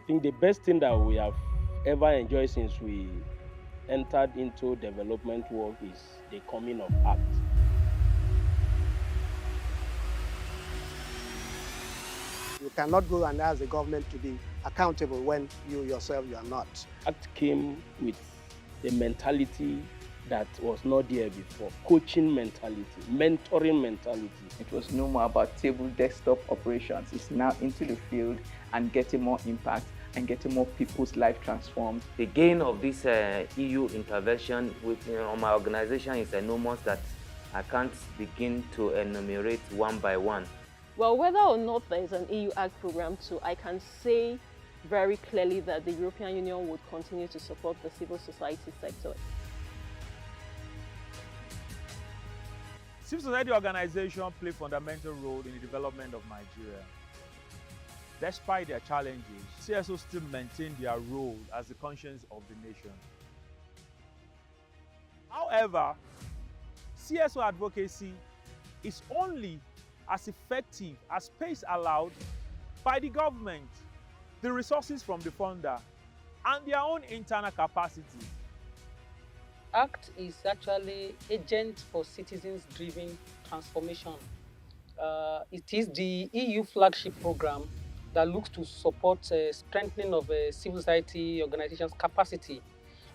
think the best thing that we have ever enjoyed since we entered into development work is the coming of ACT. You cannot go and ask the government to be accountable when you yourself you are not. ACT came with a mentality that was not there before. Coaching mentality, mentoring mentality. It was no more about table desktop operations. It's now into the field and getting more impact and getting more people's life transformed. The gain of this EU intervention on my organization is enormous that I can't begin to enumerate one by one. Well, whether or not there is an EU ACT program too, I can say very clearly that the European Union would continue to support the civil society sector. Civil society organizations play a fundamental role in the development of Nigeria. Despite their challenges, CSOs still maintain their role as the conscience of the nation. However, CSO advocacy is only as effective as space allowed by the government, the resources from the funder, and their own internal capacity. ACT is actually agent for citizens-driven transformation. It is the EU flagship program that looks to support strengthening of civil society organizations' capacity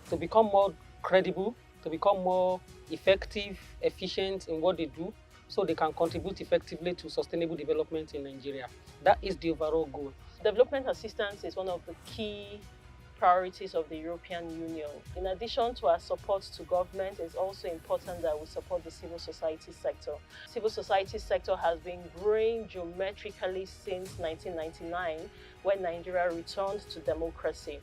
to become more credible, to become more effective, efficient in what they do, so they can contribute effectively to sustainable development in Nigeria. That is the overall goal. Development assistance is one of the key priorities of the European Union. In addition to our support to government, it's also important that we support the civil society sector. Civil society sector has been growing geometrically since 1999, when Nigeria returned to democracy.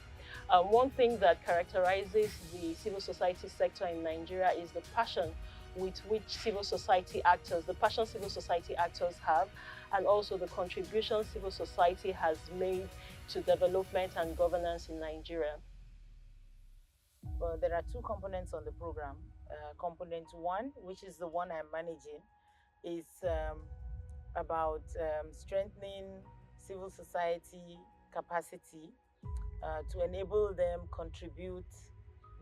One thing that characterizes the civil society sector in Nigeria is the passion with which civil society actors have, and also the contribution civil society has made to development and governance in Nigeria. Well, there are two components on the program. Component one, which is the one I'm managing, is about strengthening civil society capacity to enable them contribute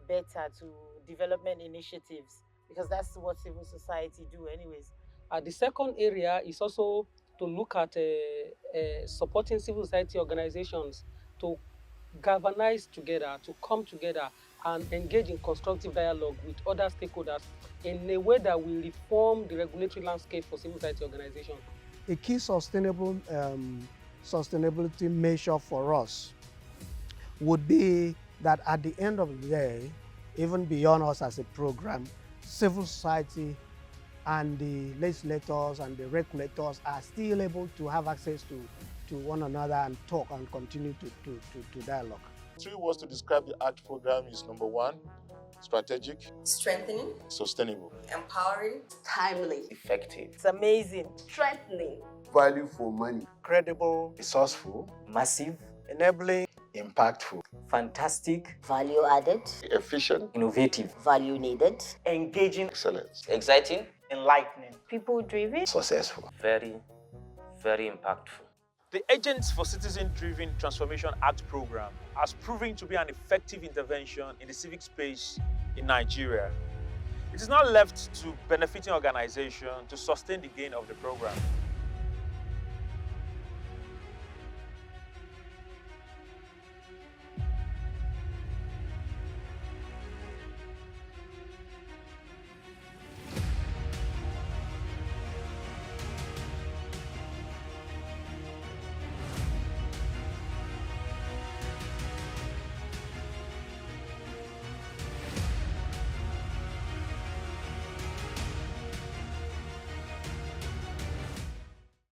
better to development initiatives, because that's what civil society do anyways. The second area is also to look at supporting civil society organizations to galvanize together, to come together and engage in constructive dialogue with other stakeholders in a way that will reform the regulatory landscape for civil society organizations. A key sustainability measure for us would be that at the end of the day, even beyond us as a program, civil society and the legislators and the regulators are still able to have access to one another and talk and continue to dialogue. 3 words to describe the ACT program is: number 1, strategic, strengthening, sustainable, empowering, timely, Effective. It's amazing. strengthening, value for money, Credible, resourceful, Massive, enabling, impactful, fantastic, value added, efficient, innovative, value needed, engaging, excellence, exciting, enlightening. People-driven. successful. very, very impactful. The Agents for Citizen-Driven Transformation ACT program has proven to be an effective intervention in the civic space in Nigeria. It is now left to benefiting organizations to sustain the gain of the program.